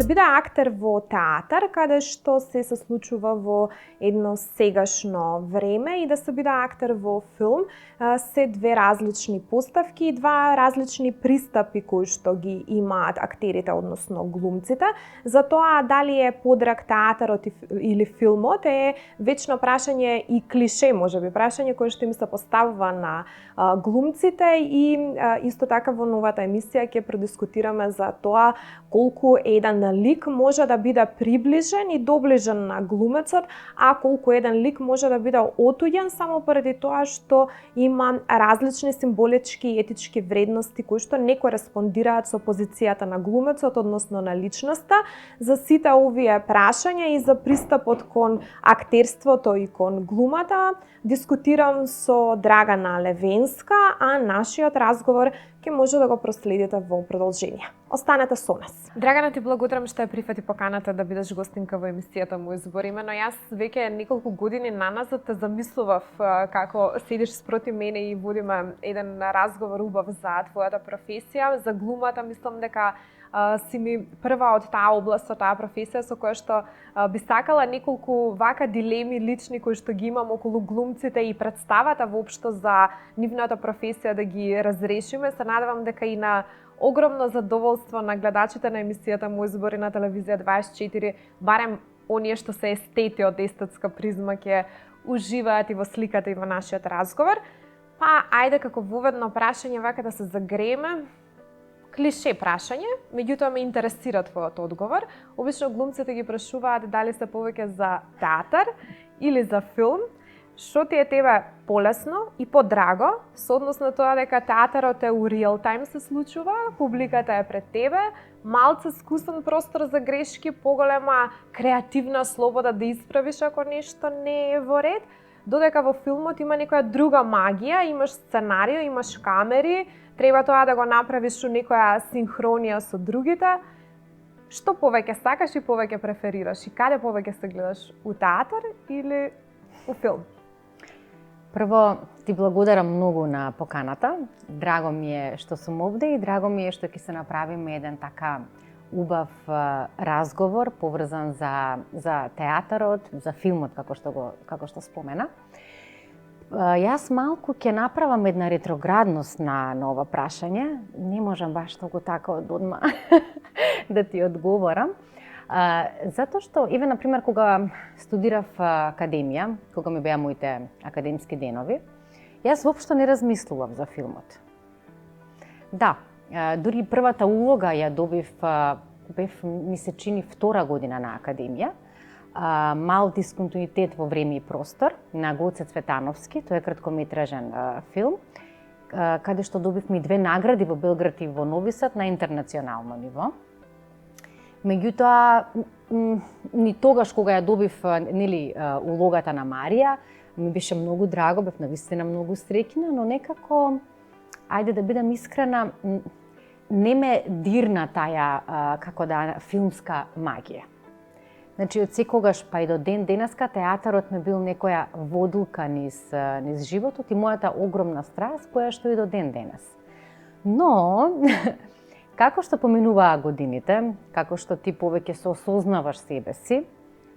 се биде актер во театар, каде што се случува во едно сегашно време, и да се биде актер во филм се две различни поставки и два различни пристапи кои што ги имаат актерите, односно глумците. За тоа дали е подрак театарот или филмот е вечно прашање и клише, можеби прашање кое што им се поставува на глумците, и исто така во новата емисија ќе продискутираме за тоа колку еден лик може да биде приближен и доближен на глумецот, а колку еден лик може да биде отуѓен само поради тоа што има различни символички и етички вредности кои што не кореспондираат со позицијата на глумецот, односно на личноста. За сите овие прашања и за пристапот кон актерството и кон глумата дискутирам со Драгана Левенска, а нашиот разговор ќе може да го проследите во продолжение. Останете со нас. Драгана, ти благодарам што ја прифати поканата да бидеш гостинка во емисијата Мој збор. Имено јас веќе неколку години наназад те замислував како седиш спроти мене и водиме еден разговор убав за твојата професија, за глумата. Мислам дека си ми прва од таа област, од таа професија со која што би сакала неколку вака дилеми лични кои што ги имам околу глумците и представата воопшто за нивната професија да ги разрешиме. Се надевам дека и на огромно задоволство на гледачите на емисијата Мој збор и на телевизија 24, барем оние што се естети од естетска призма ќе уживаат и во сликата и во нашиот разговор. Па ајде како воведно прашање вака да се загрееме. Клише прашање, меѓутоа ме интересира твојот одговор. Обично глумците ги прашуваат дали се повеќе за театар или за филм. Што ти е тебе полесно и подраго, со однос на тоа дека театарот е у реал тајм се случува, публиката е пред тебе, малце скусен простор за грешки, поголема креативна слобода да исправиш ако нешто не е во ред, додека во филмот има некоја друга магија, имаш сценарио, имаш камери, треба тоа да го направиш у некоја синхронија со другите. Што повеќе сакаш и повеќе преферираш и каде повеќе се гледаш, у театар или у филм? Прво, ти благодарам многу на поканата. Драго ми е што сум овде и драго ми е што ќе се направиме еден така убав разговор поврзан за театарот, за филмот како што спомена. Јас малку ќе направам една ретроградност на ова прашање. Не можам баш толку така одма да ти одговорам. Затоа што, еве, например, кога студирав академија, кога ми беа моите академски денови, јас воопшто не размислував за филмот. Да, дури првата улога ја добив, бев, ми се чини, втора година на академија, Мал дисконтинуитет во време и простор на Гоце Цветановски, тој е краткометражен филм, каде што добивме 2 награди во Белград и во Нови Сад на интернационално ниво. Меѓутоа, ни тогаш кога ја добив улогата на Марија, ми беше многу драго, бев навистина многу среќна, но некако, ајде да бидам искрена, не ме дирна таа како да филмска магија. Значи, од секогаш па и до ден денеска театарот ме бил некоја водулка низ животот и мојата огромна страст која што и до ден денес. Но како што поминуваа годините, како што ти повеќе се осознаваш себе си,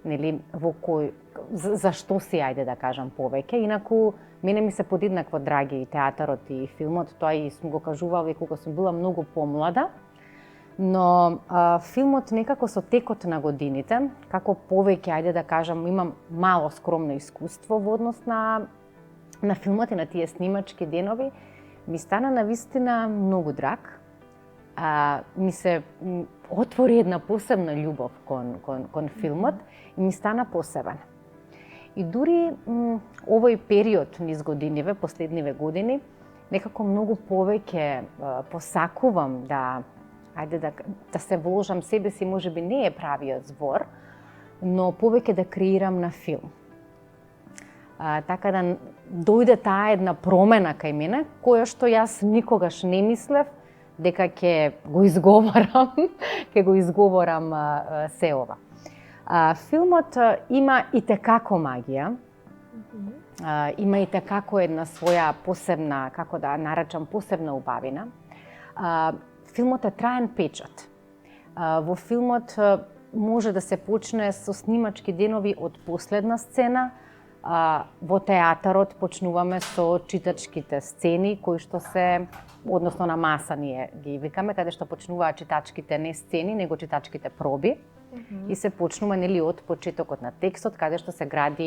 нели, во кој, за што си, ајде да кажам, повеќе, инаку мене ми се подеднакво драги и театарот и филмот, тоа и сум го кажувала и кога сум била многу помлада, но филмот некако со текот на годините, како повеќе, ајде да кажам, имам мало скромно искуство во однос на филмот и на тие снимачки денови, ми стана навистина многу драг. Ми се отвори една посебна љубов кон филмот и ми стана посебен. И дури овој период низ годиниве, последниве години, некако многу повеќе посакувам да се вложам себе си, можеби не е правиот збор, но повеќе да креирам на филм. Така да дојде таа една промена кај мене, која што јас никогаш не мислев дека ќе го изговорам се ова. Филмот има и tekako магија, има и tekako една своја посебна, како да наречам, посебна убавина. Филмот е траен печат. Во филмот може да се почне со снимачки денови од последна сцена. Во театарот почнуваме со читачките сцени, кои што се, односно на маса ние ги викаме, каде што почнуваат читачките не сцени, него читачките проби. И се почнува нели од почетокот на текстот, каде што се градат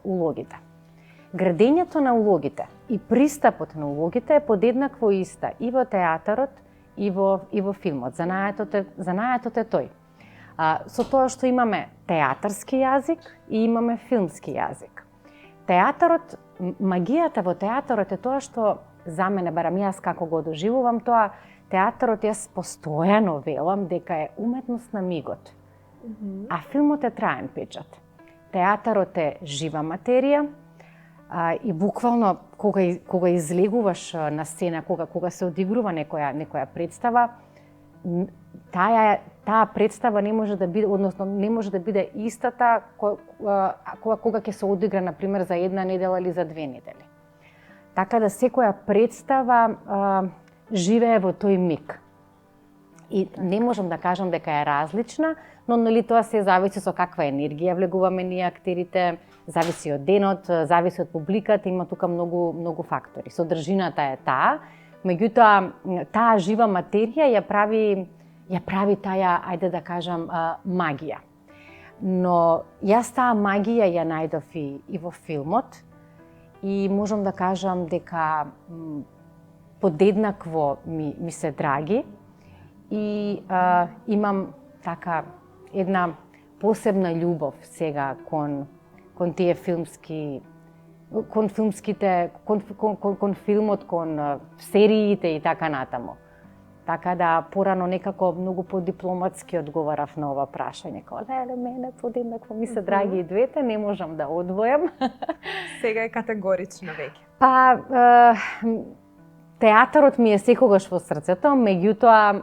улогите. Градењето на улогите и пристапот на улогите е подеднакво иста и во театарот и во филмот. Занаетот е тој. Со тоа што имаме театарски јазик и имаме филмски јазик. Театарот, магијата во театарот е тоа што за мене, барам јас како го доживувам тоа, театарот јас постојано велам дека е уметност на мигот. А филмот е траен печат. Театарот е жива материја и буквално кога излегуваш на сцена, кога се одигрува некоја представа, таа представа не може да биде, односно не може да биде истата кога ќе се одигра на пример за една недела или за 2 недели. Така да секоја представа живее во тој миг. И не можам да кажам дека е различна, но нели тоа се зависи со каква енергија влегуваме ние актерите, зависи од денот, зависи од публиката, има тука многу фактори. Содржината е таа, меѓутоа таа жива материја ја прави таа, ајде да кажам, магија. Но јас таа магија ја најдов и во филмот и можам да кажам дека подеднакво ми се драги и имам така една посебна љубов сега кон тие филмски, кон филмот, кон сериите и така натаму. Така да порано некако многу подипломатски одговарав на ова прашање. Леле, мене подеднакво ми се драги и двете, не можам да одвојам. Сега е категорично веќе. Па, театарот ми е секогаш во срцето, меѓутоа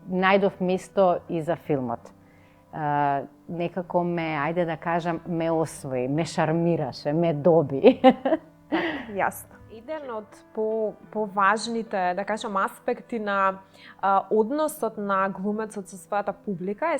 најдов место и за филмот. Некако ајде да кажам, ме освои, ме шармираше, ме доби. Јасно. Еден од поважните, да кажам, аспекти на односот на глумецот со својата публика е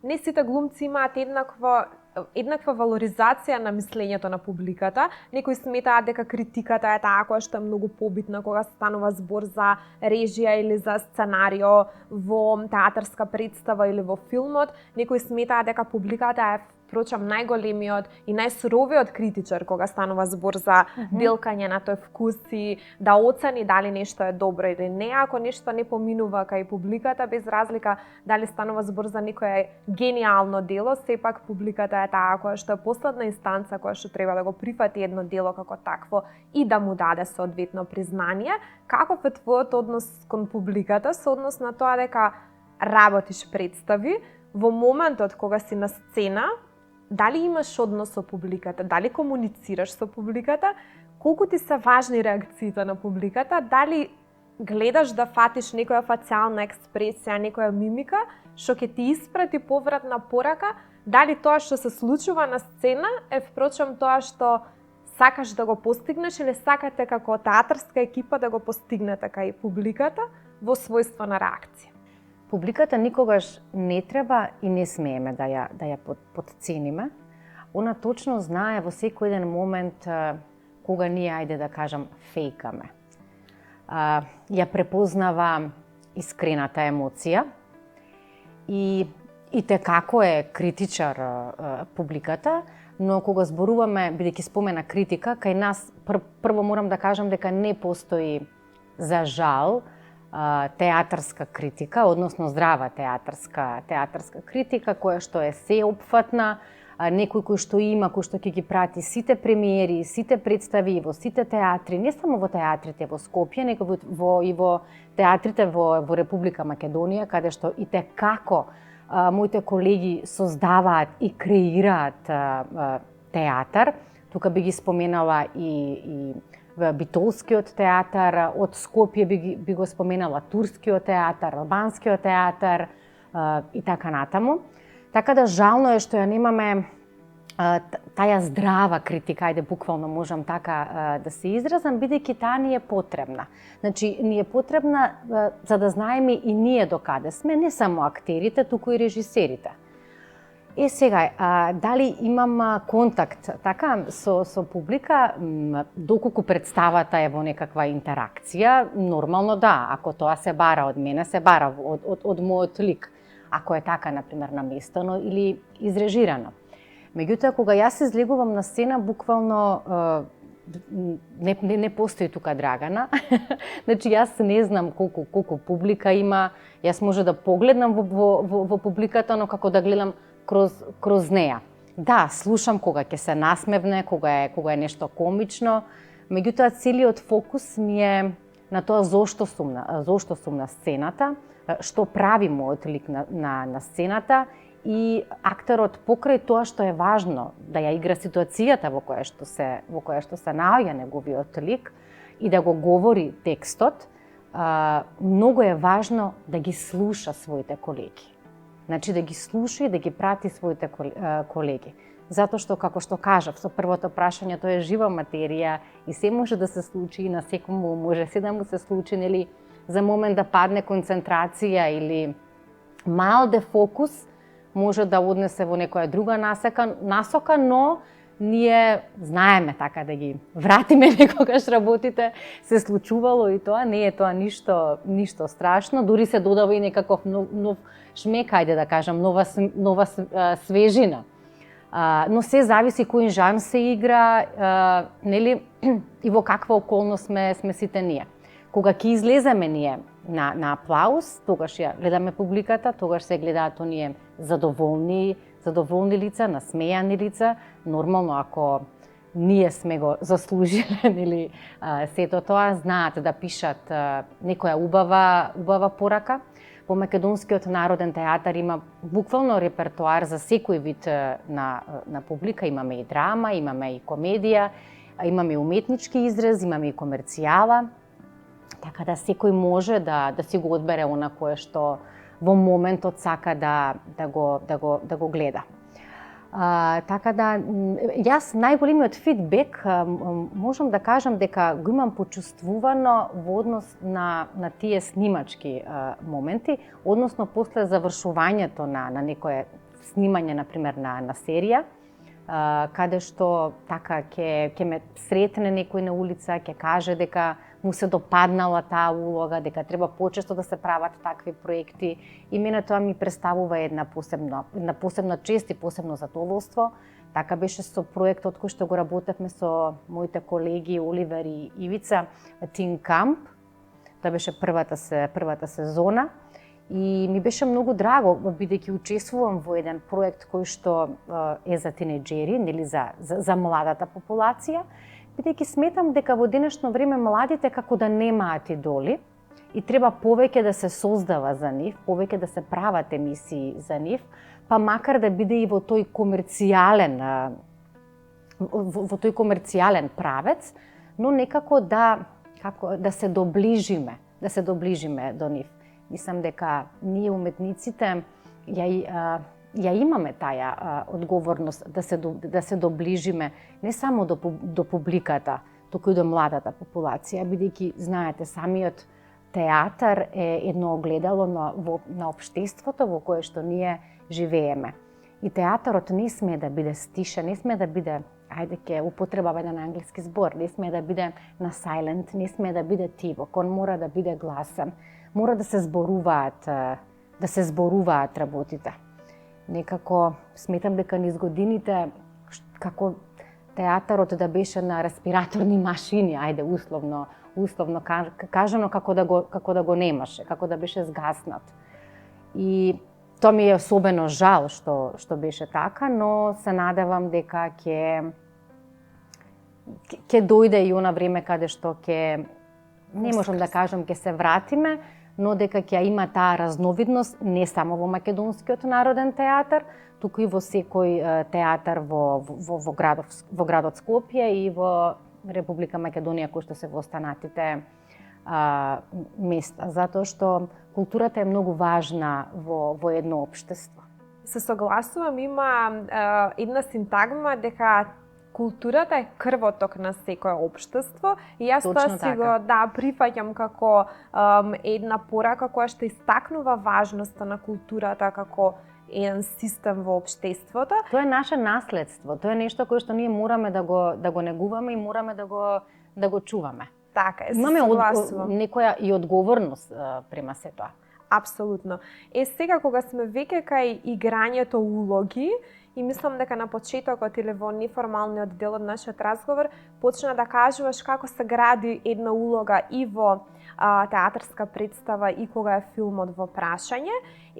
не сите глумци имаат еднаква валоризација на мислењето на публиката. Некои сметаат дека критиката е таа која што е многу побитна кога станува збор за режија или за сценарио во театарска представа или во филмот. Некои сметаат дека публиката е впрочем најголемиот и најсуровиот критичар кога станува збор за делкање на тој вкус и да оцени дали нешто е добро или не. Ако нешто не поминува кај публиката, без разлика дали станува збор за некое гениално дело, сепак публиката е таа која што е последна инстанца која што треба да го прифати едно дело како такво и да му даде соодветно признание. Каков е твојот однос кон публиката со однос на тоа дека работиш представи во моментот кога си на сцена? Дали имаш однос со публиката, дали комуницираш со публиката, колку ти се важни реакциите на публиката, дали гледаш да фатиш некоја фацијална експресија, некоја мимика, што ќе ти испрати повратна порака, дали тоа што се случува на сцена е впрочем тоа што сакаш да го постигнеш или сакате како театарска екипа да го постигнете кај публиката во својство на реакција. Публиката никогаш не треба и не смееме да ја потцениме. Она точно знае во секој еден момент кога ние, ајде да кажам, фејкаме. Ја препознава искрената емоција и те како е критичар публиката, но кога зборуваме, бидејќи спомена критика, кај нас прво морам да кажам дека не постои, за жал, театарска критика, односно здрава театарска критика која што е сеопфатна, некој кој што ќе ги прати сите премиери, сите представи во сите театри, не само во театрите во Скопје, него и во театрите во Република Македонија, каде што и те како моите колеги создаваат и креираат театар. Тука би ги споменала и Битолскиот театар, од Скопје би го споменала Турскиот театар, Албанскиот театар и така натаму. Така да жално е што ја немаме таа здрава критика, ајде буквално можам така да се изразам, бидејќи таа ни е потребна. Значи, ни е потребна за да знаеме и ние докаде сме, не само актерите, туку и режисерите. Сега, дали имам контакт така со публика, доколку представата е во некаква интеракција, нормално да, ако тоа се бара од мене, се бара од мојот лик, ако е така, например, наместено или изрежирано. Меѓутоа, кога јас излегувам на сцена, буквално не постои тука Драгана. Значи, јас не знам колку публика има, јас може да погледнам во публиката, но како да гледам кроз неа. Да, слушам кога ќе се насмевне, кога е нешто комично, меѓутоа целиот фокус ми е на тоа зошто сум на сцената, што прави мојот лик на сцената и актерот покрај тоа што е важно да ја игра ситуацијата во која што се наоѓа неговиот лик и да го говори текстот, многу е важно да ги слуша своите колеги. Значи да ги слуша и да ги прати своите колеги. Затоа што, како што кажав, со првото прашање, тоа е жива материја и се може да се случи и на секому може се да му се случи, нели, за момент да падне концентрација или мал дефокус, може да однесе во некоја друга насока, но ние знаеме така да ги вратиме некогаш работите, се случувало и тоа, не е тоа ништо страшно, дури се додава и некаков нов шмек, ајде да кажам, нова свежина. Но се зависи кој жанр се игра, нели, и во каква околност сме сите ние. Кога ќе излеземе ние на аплауз, тогаш ја гледаме публиката, тогаш се гледаат оние задоволни лица, насмејани лица. Нормално, ако ние сме го заслужиле, или сето тоа, знаат да пишат некоја убава порака. Во Македонскиот народен театар има буквално репертоар за секој вид на публика. Имаме и драма, имаме и комедија, имаме и уметнички израз, имаме и комерцијала. Така да секој може да си го одбере она кое што во моментот сака да го гледа. Така да, јас најголемиот фидбек можам да кажам дека го имам почувствувано во однос на тие снимачки моменти, односно после завршувањето на некое снимање, например, на серија, каде што така ќе ме сретне некој на улица, ќе каже дека му се допаднала таа улога, дека треба почесто да се прават такви проекти и мене тоа ми представува една посебна чест и посебно задоволство. Така беше со проектот кој што го работевме со моите колеги Оливер и Ивица, Тин Камп. Тоа беше првата сезона и ми беше многу драго бидејќи учествувам во еден проект кој што е за тинеџери, нели за младата популација. Бидејќи сметам дека во денешно време младите како да немаат идоли и треба повеќе да се создава за нив, повеќе да се прават емисии за нив, па макар да биде и во тој комерцијален правец, но некако да се доближиме до нив. Мислам дека ние уметниците ја имаме таа одговорност да се доближиме не само до публиката, туку и до младата популација, бидејќи знаете самиот театар е едно огледало на општеството во кое што ние живееме. И театарот не смее да биде стишен, не смее да биде, ајде ќе употребам еден англиски збор, не смее да биде на silent, не смее да биде тивок, он мора да биде гласен, мора да се зборуваат работите. Некако сметам дека низ годините како театарот да беше на респираторни машини, ајде условно кажано, како да го немаше, како да беше згаснат. И тоа ми е особено жал што беше така, но се надевам дека ќе дојде и она време каде што не можам да кажам ќе се вратиме, но дека ќе има таа разновидност не само во Македонскиот народен театар, туку и во секој театар во градот Скопје и во Република Македонија, кои што се во останатите места, затоа што културата е многу важна во едно општество. Се согласувам, има една синтагма дека културата е крвоток на секое општество и јас Точно тоа си така. го прифаќам како една порака која што истакнува важноста на културата како еден систем во општеството. Тоа е наше наследство, тоа е нешто кое што ние мораме да го негуваме и мораме да го чуваме. Така е, се Имаме согласувам. некоја и одговорност према се тоа. Апсолутно. Сега кога сме веќе кај играњето улоги, и мислам дека на почетокот или во неформалниот дел од нашиот разговор почна да кажуваш како се гради една улога и во театарска представа и кога е филмот во прашање.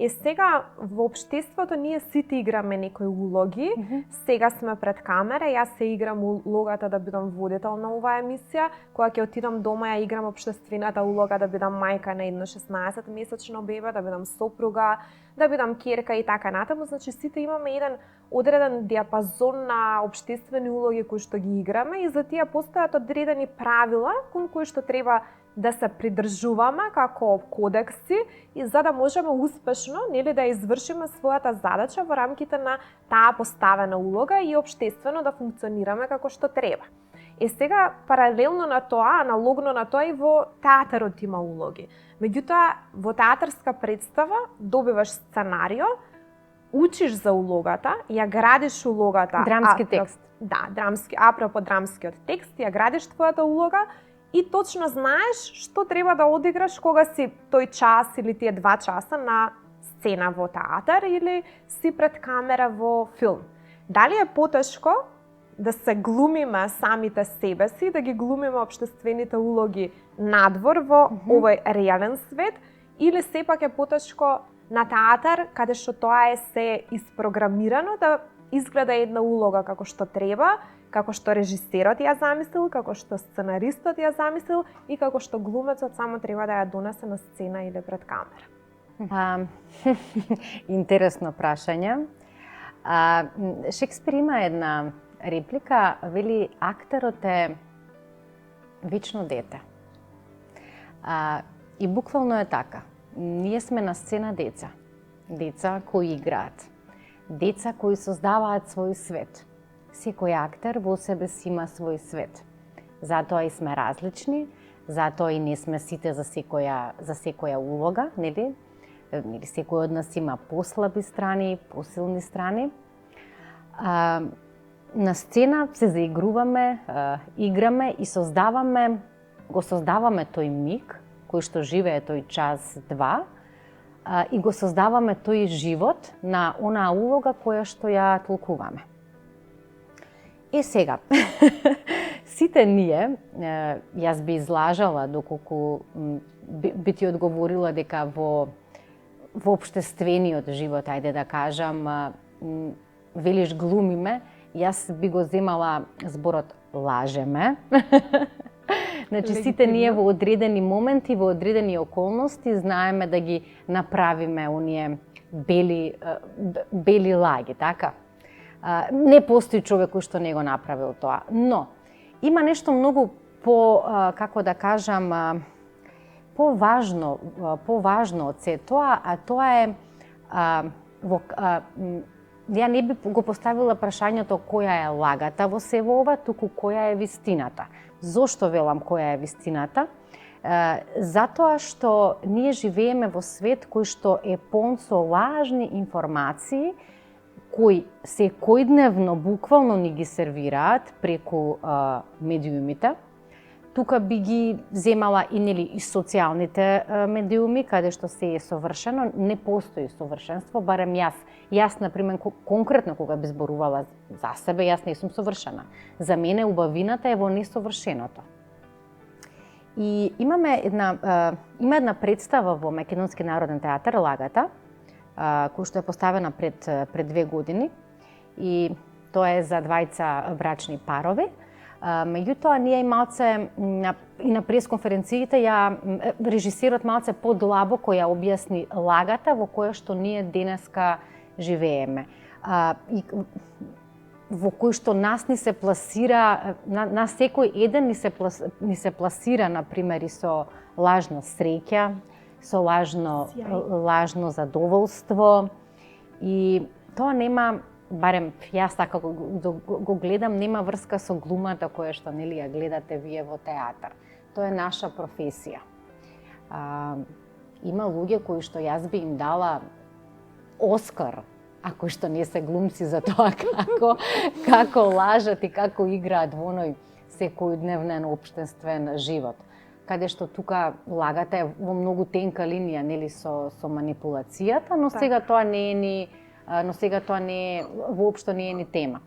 Сега во општеството ние сите играме некои улоги. Сега сме пред камера, јас се играм улогата да бидам водител на оваа емисија, кога ќе отидам дома ја играм општествената улога да бидам мајка на едно 16-месечно бебе, да бидам сопруга, да бидам ќерка и така натаму. Значи сите имаме еден одреден диапазон на општествени улоги кои што ги играме и за тие постојат одредени правила кон кои што треба да се придржуваме како кодекси и за да можеме успешно, нели, да извршиме својата задача во рамките на таа поставена улога и општествено да функционираме како што треба. Сега паралелно на тоа, аналогно на тоа и во театарот има улоги. Меѓутоа во театарска представа добиваш сценарио, учиш за улогата, ја градиш улогата. Драмски текст. Да, апропо драмскиот текст, ја градиш твојата улога и точно знаеш што треба да одиграш кога си тој час или тие 2 часа на сцена во театар или си пред камера во филм. Дали е потешко да се глумиме самите себе си, да ги глумиме општествените улоги надвор во овој реален свет, или сепак е потешко на театар, каде што тоа е се испрограмирано да изгледа една улога како што треба, како што режисерот ја замислил, како што сценаристот ја замислил и како што глумецот само треба да ја донесе на сцена или пред камера. Интересно прашање. Шекспир има една реплика, вели актерот е вечно дете. И буквално е така. Ние сме на сцена деца. Деца кои играат. Деца кои создаваат свој свет. Секој актер во себе си има свој свет. Затоа и сме различни, затоа и не сме сите за секоја улога, нели? Секој од нас има послаби страни, посилни страни. На сцена се заигруваме, играме и го создаваме тој миг кој што живее тој час-два и го создаваме тој живот на онаа улога која што ја толкуваме. Сега, сите ние, јас би излажала доколку би ти одговорила дека во општествениот живот, ајде да кажам, велиш глумиме, јас би го земала зборот лажеме. Значи, сите ние во одредени моменти, во одредени околности знаеме да ги направиме оние бели лаги, така? Не постои човек кој што не го направил тоа, но има нешто многу како да кажам, поважно од се тоа, а тоа е ја не би го поставила прашањето која е лагата во сево ова, туку која е вистината. Зошто велам која е вистината? Затоа што ние живееме во свет кој што е полн со лажни информации кои секојдневно буквално ни ги сервираат преку медиумите. Тука би ги земала и социјалните медиуми, каде што се е совршено, не постои совршенство, барем јас например конкретно кога би зборувала за себе, јас не сум совршена. За мене убавината е во несовршеното. И има една представа во Македонски народен театар Лагата, која што е поставена пред 2 години и тоа е за двајца брачни парови. Меѓутоа, ние и малце и на пресконференциите режисерот малце подлабоко ја објасни лагата во која што ние денеска живееме. И во кој што нас ни се пласира, на секој еден ни се пласира, например, и со лажна среќа, со лажно задоволство И тоа нема, барем јас така го гледам, нема врска со глумата која што нели ја гледате вие во театар. Тоа е наша професија. Има луѓе кои што јас би им дала Оскар, ако што не се глумци, за тоа како лажат и како играат во оној секојдневен општествен живот. Каде што тука лагата е во многу тенка линија, нели, со манипулацијата, но сега тоа не е воопшто не е ни тема.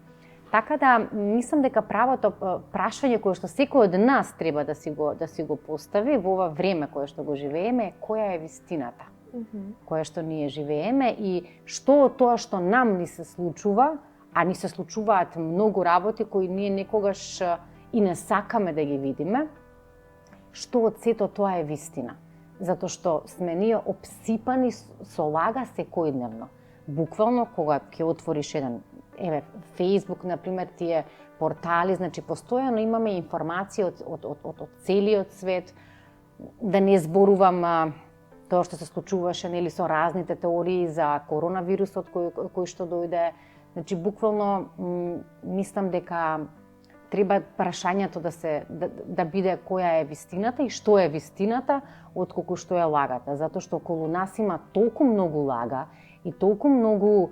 Така да мислам дека правото прашање кое што секој од нас треба да си го постави во ова време кое што го живееме, која е вистината која што ние живееме и што од тоа што нам ни се случува, а ни се случуваат многу работи кои ние некогаш и не сакаме да ги видиме, што од сето тоа е вистина. Затоа што сме ние обсипани со лага секојдневно. Буквално кога ќе отвориш еден Facebook, например, тие портали, значи постојано имаме информација од целиот свет, да не зборувам тоа што се случуваше, нели, со разните теории за коронавирусот кој што дојде. Значи буквално мислам дека треба прашањето да биде која е вистината и што е вистината отколку што е лагата, затоа што околу нас има толку многу лага и толку многу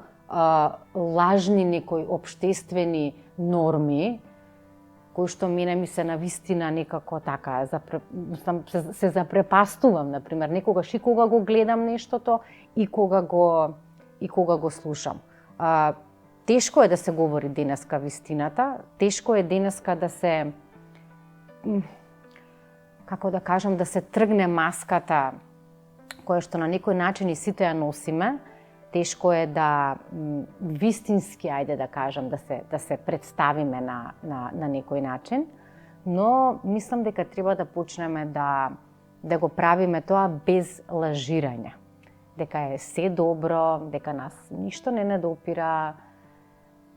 лажни некои општествени норми кои што мене ми се навистина некако така, се запрепастувам, например, некогаш и кога го гледам нештото и кога го слушам. Тешко е да се говори денеска вистината, тешко е денеска да се, како да кажам, да се тргне маската која што на некој начин и сите ја носиме. Тешко е да вистински, ајде да кажам, да се представиме на некој начин, но мислам дека треба да почнеме да го правиме тоа без лажирање. Дека е се добро, дека нас ништо не недопира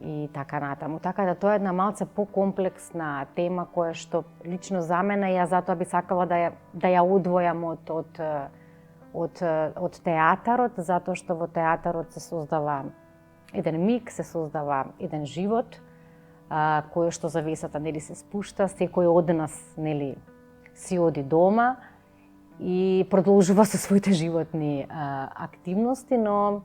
и така натаму. Така да тоа е една малце покомплексна тема која што лично за мене, ја затоа би сакала да ја одвојам од театарот, затоа што во театарот се создава еден миг, се создава еден живот, кој што завесата нели се спушта, секој од нас нели си оди дома и продолжува со своите животни активности, но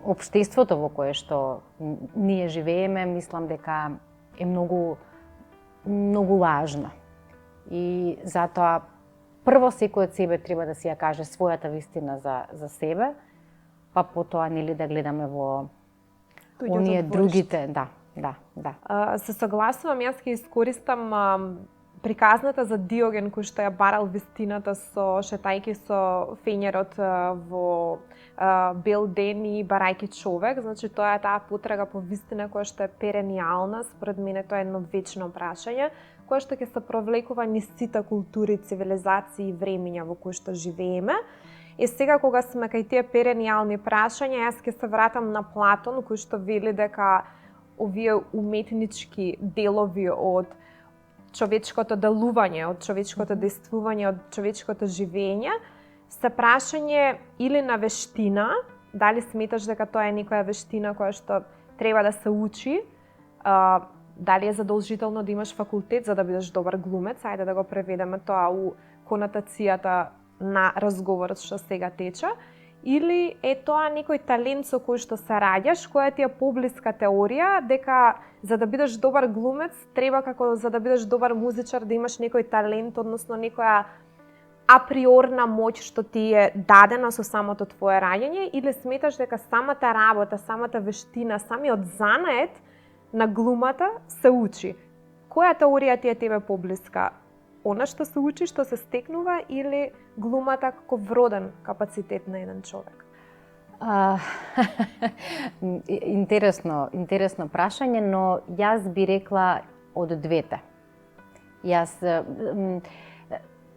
општеството во кое што ние живееме, мислам дека е многу важно. И затоа прво секој од себе треба да си ја каже својата вистина за себе, па потоа нели да гледаме во оние другите, да. Се согласувам, јас ќе искористам приказната за Диоген кој што ја барал вистината шетајќи со фењерот во бел ден и барајќи човек. Значи тоа е таа потрага по вистина која што е перениална, според мене тоа е едно вечно прашање која што ќе се провлекува низ сите култури, цивилизации и времиња во кои што живееме. И сега кога сме кај тие перениални прашања, јас ќе се вратам на Платон кој што вели дека овие уметнички делови од човечкото делување, од човечкото действување, од човечкото живење се прашање или на вештина, дали сметаш дека тоа е некоја вештина која што треба да се учи, дали е задолжително да имаш факултет за да бидеш добар глумец, ајде да го преведеме тоа у конотацијата на разговорот што сега тече, или е тоа некој талент со кој што се раѓаш, која ти е поблиска теорија, дека за да бидеш добар глумец, треба како за да бидеш добар музичар да имаш некој талент, односно некоја априорна моќ што ти е дадена со самото твое раѓање, или сметаш дека самата работа, самата вештина, самиот занает на глумата се учи? Која теорија ти е тебе поблиска? Она што се учи, што се стекнува, или глумата како вроден капацитет на еден човек? Интересно прашање, но јас би рекла од двете.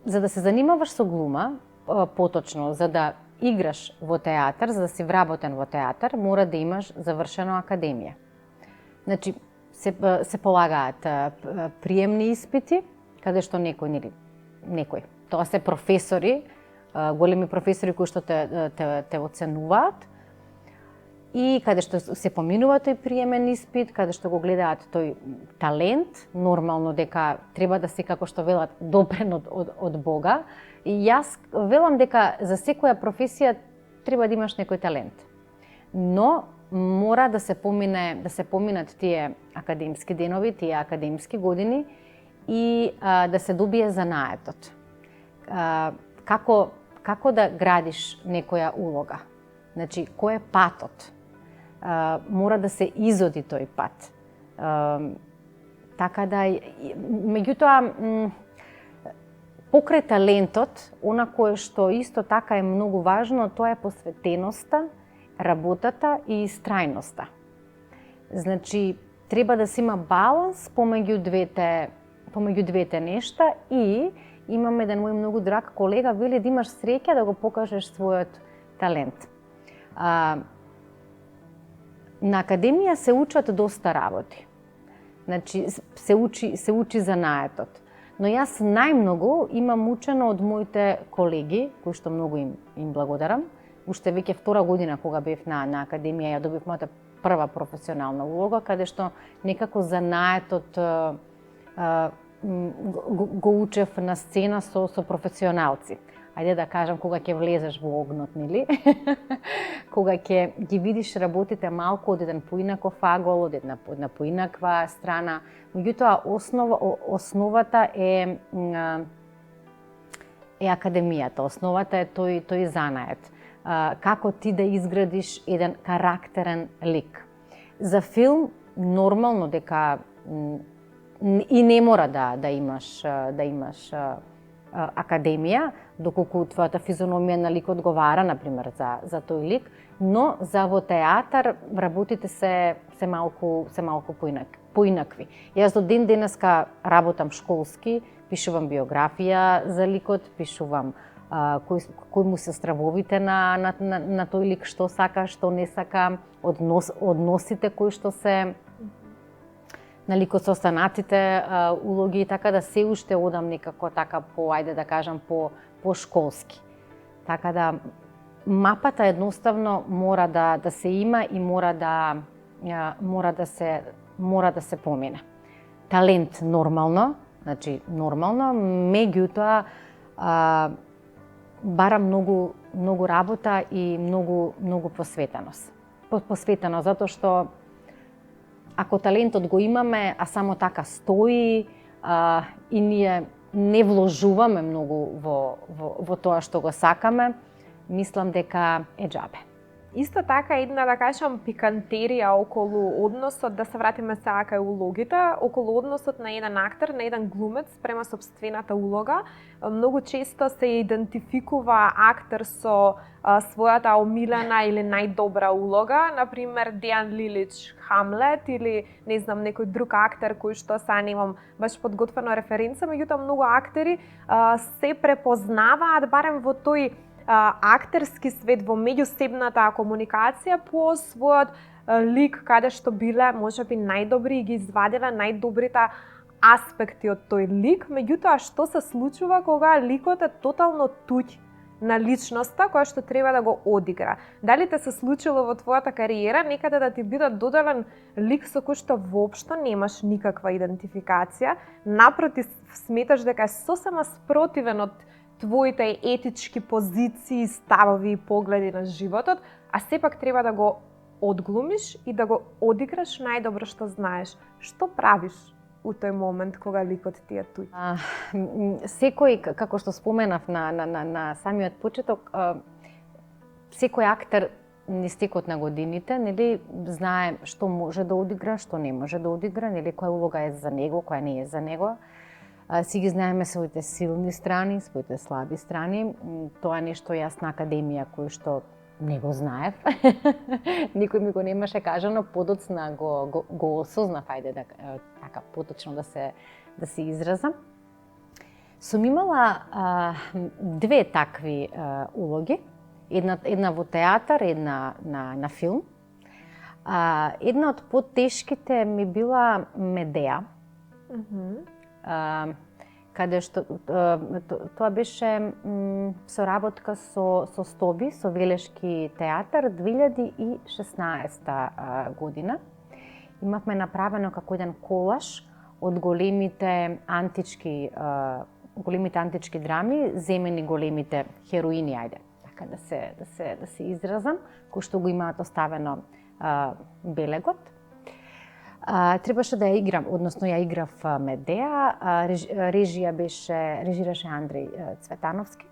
За да се занимаваш со глума, поточно, за да играш во театар, за да си вработен во театар, мора да имаш завршена академија. Значи, се полагаат приемни испити, каде што некој, тоа се професори, големи професори кои што те оценуваат, и каде што се поминува тој приемен испит, каде што го гледаат тој талент, нормално дека треба да се, како што велат, допрен од Бога. И јас велам дека за секоја професија треба да имаш некој талент. Но мора да се поминат тие академски денови, тие академски години и да се добие занаетот. Како да градиш некоја улога? Значи, кој е патот? Мора да се изоди тој пат. Така да, меѓутоа, покрај талентот, она кое што исто така е многу важно, тоа е посветеноста, работата и истрајноста. Значи, треба да се има баланс помеѓу двете нешта и имам еден мој многу драг колега, вели да имаш среќа да го покажеш својот талент. На академија се учат доста работи. Значи, се учи занаетот. Но јас најмногу имам учено од моите колеги, кои што многу им благодарам. Уште веќе втора година кога бев на академија, ја добив мојата прва професионална улога, каде што некако занаетот го учев на сцена со професионалци. Ајде да кажам, кога ќе влезеш во огнот, нели? Кога ќе ги видиш работите малку од еден поинаков агол, од една поинаква страна. Меѓутоа, основата е академијата, основата е тој занает. Како ти да изградиш еден карактерен лик. За филм, нормално дека и не мора да имаш академија, доколку твојата физиономија на лик одговара, например, за тој лик, но за во театар работите се малку поинакви. Јас до ден денеска работам школски, пишувам биографија за ликот, пишувам кои му се стравовите на тој лик, што сака, што не сака, односите кои што се на ликот со останатите улоги, така да се уште одам некако така ајде да кажам, по школски. Така да, мапата едноставно мора да се има и мора да се помине. Талент нормално, меѓутоа бара многу работа и многу посветеност. Посветено затоа што ако талентот го имаме, а само така стои и ние не вложуваме многу во тоа што го сакаме, мислам дека е џабе. Исто така една, да кажам, пикантерија околу односот, да се вратиме сега кај улогите, околу односот на еден актер, на еден глумец према сопствената улога. Многу често се идентификува актер со својата омилена или најдобра улога, например Дејан Лилич Хамлет или не знам некој друг актер кој што сега немам баш подготвена референца, меѓутоа многу актери се препознаваат барем во тој актерски свет, во меѓусебната комуникација по својот лик, каде што биле можеби најдобри и ги извадиле најдобрите аспекти од тој лик. Меѓутоа, што се случува кога ликот е тотално туѓ на личноста која што треба да го одигра? Дали те се случило во твојата кариера некаде да ти биде доделен лик со кој што воопшто немаш никаква идентификација, напротив сметаш дека е сосема спротивен од твоите етички позиции, ставови и погледи на животот, а сепак треба да го одглумиш и да го одиграш најдобро што знаеш. Што правиш у тој момент кога ликот ти е туѓ? Секој, како што споменав на самиот почеток, секој актер низ текот на годините, нели, знае што може да одигра, што не може да одигра, нели, која улога е за него, која не е за него. Си ги знаеме своите силни страни, своите слаби страни. Тоа е нешто јас на академија кој што не го знаев. Никој ми го немаше кажано, подоцна го осознав, ајде така поточно да се изразам. Сум имала две такви улоги, една во театар, една на филм. Една од потешките ми била Медеа. каде што тоа беше соработка со Стоби, со Велешки театар 2016 година. Имавме направено како еден колаж од големите антички драми, земени големите хероини, ајде, така да се изразам, кои што го имаат оставено белегот. Требаше да ја играм, односно ја играв Медеа, режираше Андреј Цветановски.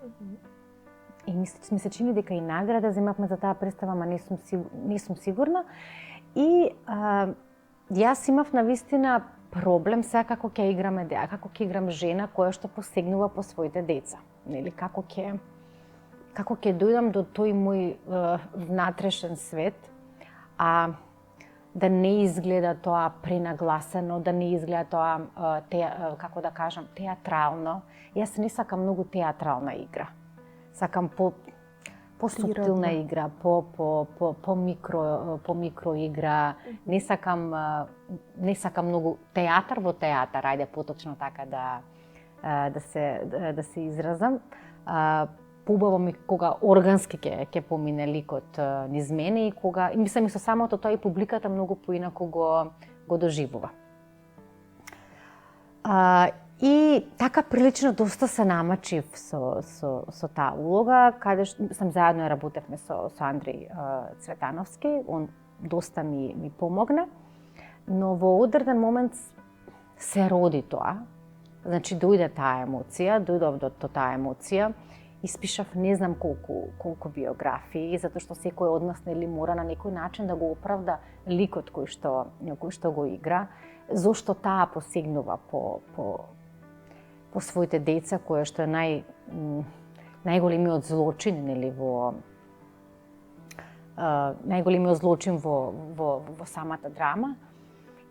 И ми се чини дека и награда земавме за таа представа, ама не сум сигурна. И јас имав навистина проблем сега како ќе играм Медеа, како ќе играм жена која што посегнува по своите деца. Нели, како ќе дојдам до тој мој внатрешен свет, а да не изгледа тоа пренагласено, да не изгледа тоа како да кажам, театрално. Јас не сакам многу театрална игра. Сакам по-субтилна игра, по микро игра. Не сакам многу театар во театар, ајде поточно така да се изразам. Поубаво ми кога органски ќе помине ликот низ мене и мислам и со самото тоа и публиката многу поинаку го доживува. И така прилично доста се намачив со таа улога, каде сам заедно работевме со Андреј Цветановски, он доста ми помогна, но во одреден момент се роди тоа. Значи дојде таа емоција, дојдов до таа емоција, испишав не знам колку биографии, затоа што секој од нас нели мора на некој начин да го оправда ликот кој што го игра, зошто таа посегнува по своите деца, кое што е најголемиот злочин нели најголемиот злочин во самата драма.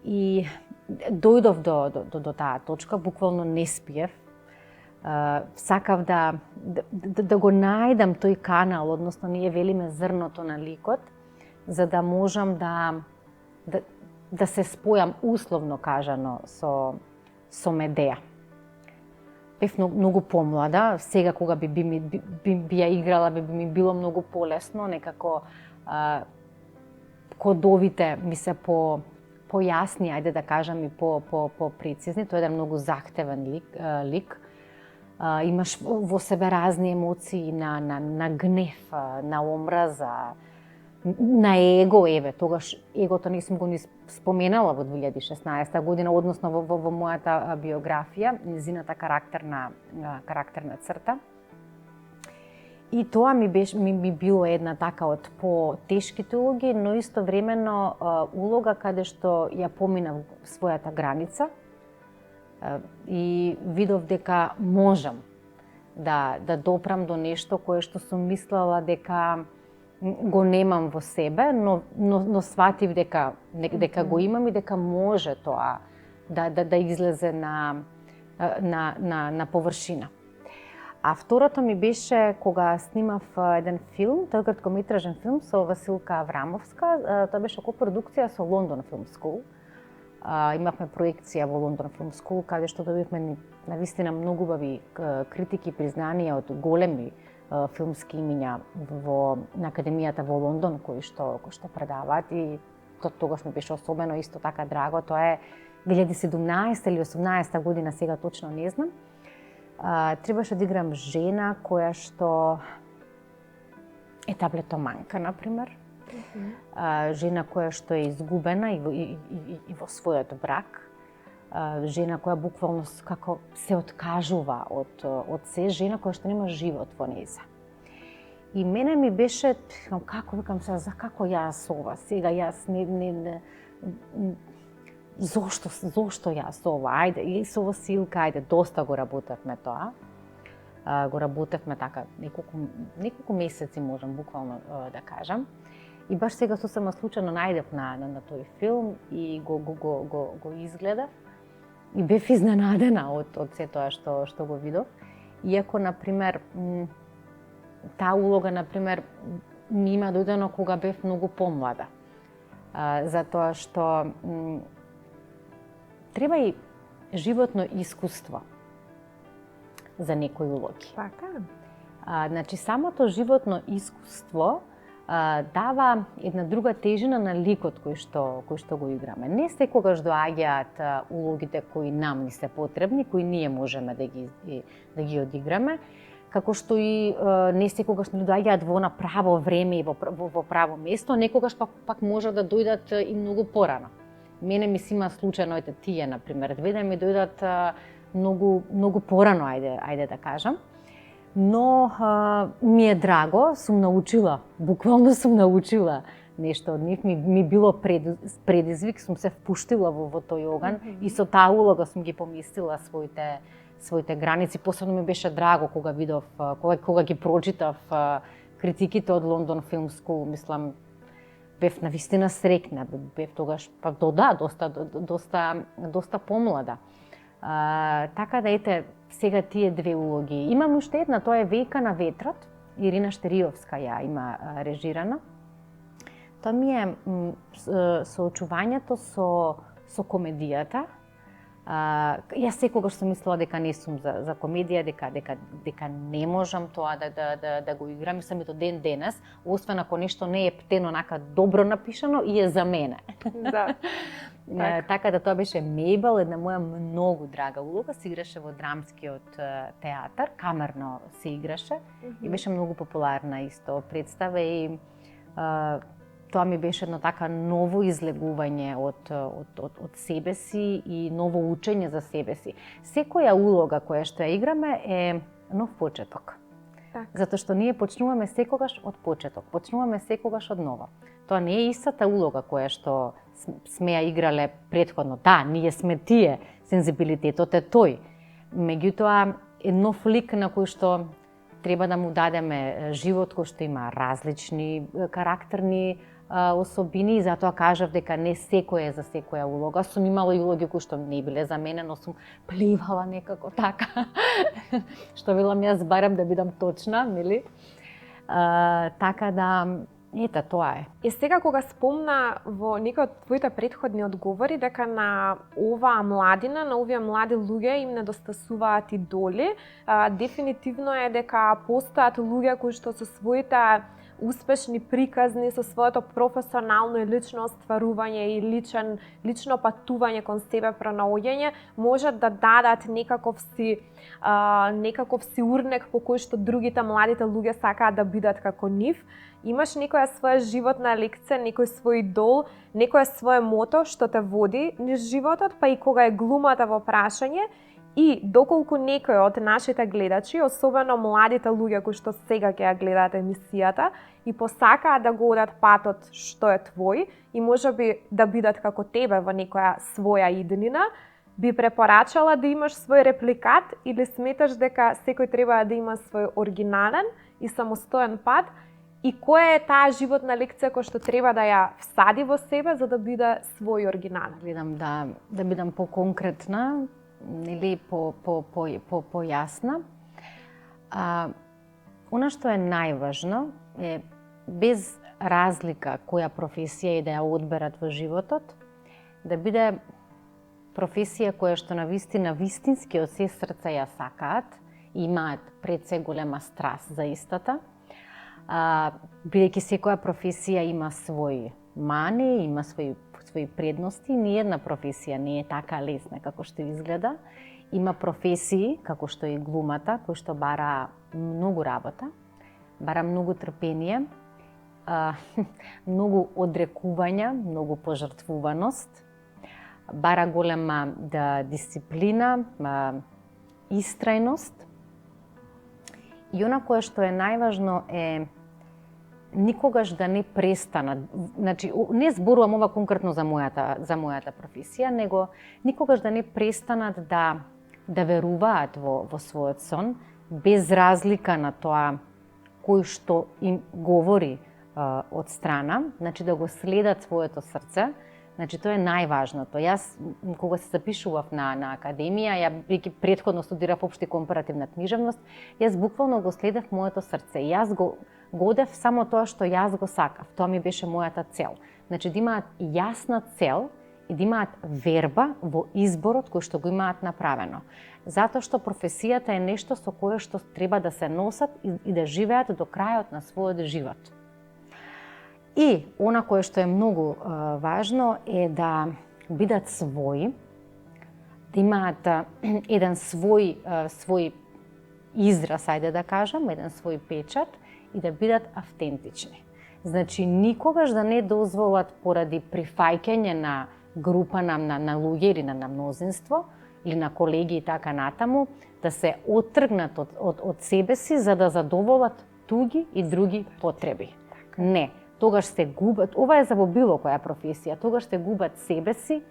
И дојдов до таа точка, буквално не спиев. Сакав да го најдам тој канал, односно ние велиме зрното на ликот, за да можам да се спојам условно кажано со Медеа. Бев многу помлада, сега кога би ја играла би ми било многу полесно, некако кодовите ми се појасни, ајде да кажам и по-прецизни. Тој е еден многу захтевен лик. Имаш во себе разни емоции на гнев, на омраза, на его, тогаш егото не сум го ни споменала во 2016 година, односно во мојата биографија, низината карактерна црта. И тоа ми било една така од по-тешките улоги, но истовремено улога каде што ја поминав својата граница и видов дека можам да допрам до нешто кое што сум мислела дека го немам во себе, но сватив дека го имам и дека може тоа да излезе на површина. А второто ми беше кога снимав еден филм, тој краткометражен филм со Василка Аврамовска. Тоа беше копродукција со Лондон Film School. Имавме проекција во Лондон Film School, каде што добивме навистина многу убави критики и признанија од големи филмски имиња на Академијата во Лондон, кои што предаваат, и тогаш ми беше особено исто така драго. Тоа е 2017 или 2018 година, сега точно не знам. Требаше да играм жена која што е таблетоманка, например. Жена која што е изгубена и во својот брак. Жена која буквално како се откажува од се, жена која што нема живот во нејза. И мене ми беше, како викам се, за како јас ова, сега јас зошто јас ова, ајде, и со Василка, ајде, доста го работевме тоа. Го работевме така неколку месеци, можам буквално да кажам. И баш сега сосема случајно најдев на тој филм и го изгледав. И бев изненадена од се тоа што го видов. Иако, например, таа улога, например, ми има дојдено кога бев многу помлада. Затоа што треба и животно искуство за некои улоги. Така. Значи, самото животно искуство дава една друга тежина на ликот кој што го играме. Не секогаш доаѓаат улогите кои нам ни се потребни, кои ние можеме да ги одиграме, како што и не секогаш ни доаѓаат во на право време и во право место, некогаш пак може да дојдат и многу порано. Мене ми се има случајно, ете тие на пример, две ми дојдат многу порано, ајде да кажам. Но ми е драго, сум научила, буквално сум научила нешто од нив, ми било предизвик, сум се впуштила во тој оган и со таа улога сум ги поместила своите граници. Посебно ми беше драго кога видов, кога ги прочитав критиките од London Film School, мислам, бев навистина срекна, бев тогаш, доста помлада. Така да ете, сега тие две улоги. Имам уште една, тоа е Вејка на ветрот, Ирина Штериовска ја има режирана. Тоа ми е соочувањето со комедијата. Јас секогаш сум мислела дека не сум за комедија, дека не можам тоа да го играм и самиот ден денес, освен ако нешто не е птено онака добро напишано и е за мене. Да. Така да тоа беше Мейбел, една моја многу драга улога, се играше во драмскиот театар, камерно се играше и беше многу популарна исто представа и тоа ми беше едно така ново излегување од себе си и ново учење за себе си. Секоја улога која што ја играме е нов почеток. Так. Затоа што ние почнуваме секогаш од почеток, почнуваме секогаш од ново. Тоа не е истата улога која што сме ја играле претходно. Да, ние сме тие, сензибилитетот е тој. Меѓутоа, е нов лик на кој што треба да му дадеме живот кој што има различни карактерни особини и затоа кажав дека не секој е за секоја улога. Сум имала и улоги кои што не биле за мене, но сум пливала некако така. Што велам јас барам да бидам точна, нели? Така да, ета, тоа е. И сега кога спомна во некој од твоите претходни одговори дека на оваа младина, на овие млади луѓе им недостасуваат идоли, дефинитивно е дека постојат луѓе кои што со своите успешни приказни, со своето професионално и лично остварување и лично патување кон себе пронаоѓање, можат да дадат некаков си урнек по кој што другите младите луѓе сакаат да бидат како нив. Имаш некоја своја животна лекција, некој свој идол, некое свое мото што те води низ животот, па и кога е глумата во прашање, и доколку некој од нашите гледачи, особено младите луѓе кои што сега ќе ја гледаат емисијата и посакаат да го одат патот што е твој и можеби да бидат како тебе во некоја своја иднина, би препорачала да имаш свој репликат или сметаш дека секој треба да има свој оригинален и самостоен пат? И која е таа животна лекција која што треба да ја всади во себе за да биде свој оригинален? Гледам да бидам поконкретна, или појасна. Она што е најважно е без разлика која професија и да ја одберат во животот, да биде професија која што навистина вистински од се срце ја сакаат и имаат пред се голема страст за истата. Бидејќи секоја професија има свој мани, има свои предности, ниедна професија не е така лесна како што изгледа. Има професии, како што е глумата, кој што бара многу работа, бара многу трпение, многу одрекувања, многу пожртвуваност, бара голема дисциплина, истрајност. И она кое што е најважно е никогаш да не престанат, значи не зборувам ова конкретно за мојата професија, него никогаш да не престанат да веруваат во својот сон, без разлика на тоа кој што им говори од страна, значи да го следат своето срце. Значи тоа е најважното. Јас кога се запишував на академија, ја бидејќи претходно студирав општа и компаративна книжевност, јас буквално го следев моето срце. Јас го одев само тоа што јас го сакав. Тоа ми беше мојата цел. Значи да имаат јасна цел и да имаат верба во изборот кој што го имаат направено. Затоа што професијата е нешто со кое што треба да се носат и да живеат до крајот на својот живот. И она кое што е многу важно е да бидат своји, да имаат еден свој израз, ајде да кажам, еден свој печат и да бидат автентични. Значи, никогаш да не дозволат поради прифаќање на група на луѓе или на мнозинство или на колеги и така натаму, да се оттргнат од себе си за да задоволат туѓи и други потреби. Не, тогаш се губат, ова е за во било која професија, тогаш се губат себе си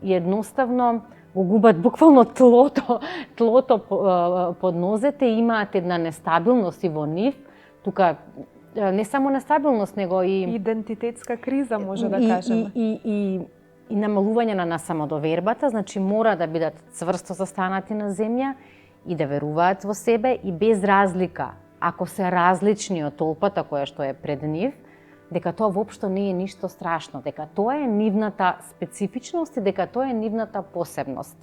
и едноставно го губат буквално тлото под нозете, имаат една нестабилност и во нив. Тука не само нестабилност, него и идентитетска криза, може да кажеме. И намалување на самодовербата, значи мора да бидат цврсто застанати на земја и да веруваат во себе и без разлика, ако се различни од толпата која што е пред нив, дека тоа воопшто не е ништо страшно, дека тоа е нивната специфичност и дека тоа е нивната посебност.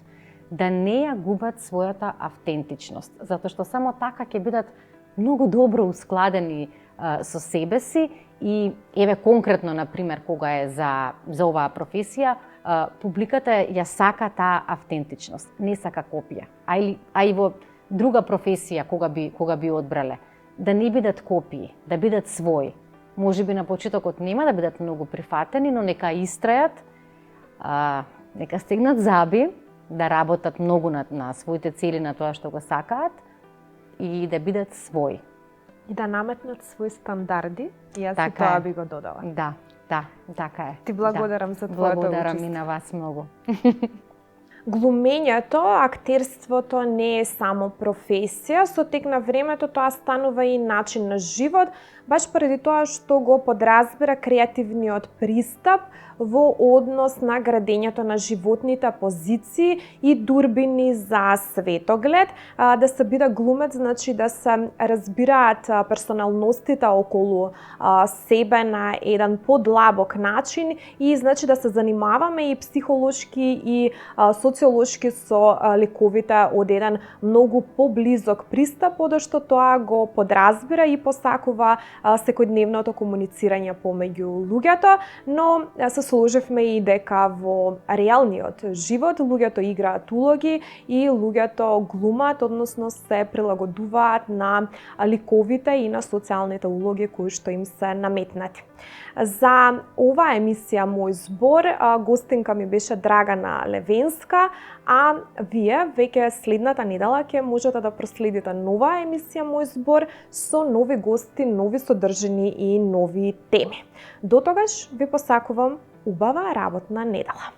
Да не ја губат својата автентичност, затоа што само така ќе бидат многу добро ускладени со себе си и еве конкретно, например, кога е за оваа професија, публиката ја сака таа автентичност, не сака копија. А и во друга професија кога би одбрале, да не бидат копии, да бидат своји. Можеби на почетокот нема да бидат многу прифатени, но нека истрајат, нека стегнат заби, да работат многу на своите цели, на тоа што го сакаат и да бидат своји. И да наметнат свои стандарди, и јас и тоа би го додала. Да, така е. Ти благодарам за твоето учество. Благодарам и на вас многу. Глумењето, актерството не е само професија, со тек на времето тоа станува и начин на живот, баш поради тоа што го подразбира креативниот пристап во однос на градењето на животните позиции и дурбини за светоглед. Да се биде глумец значи да се разбираат персоналностите околу себе на еден подлабок начин и значи да се занимаваме и психолошки и социолошки со ликовите од еден многу поблизок пристап, одошто тоа го подразбира и посакува секојдневното комуницирање помеѓу луѓето, но се сложивме и дека во реалниот живот луѓето играат улоги и луѓето глумат, односно се прилагодуваат на ликовите и на социјалните улоги кои што им се наметнати. За оваа емисија Мој збор гостинка ми беше Драгана Левенска, а вие веќе следната недела ќе можете да проследите нова емисија Мој збор со нови гости, нови содржини и нови теми. До тогаш ви посакувам убава работна недела.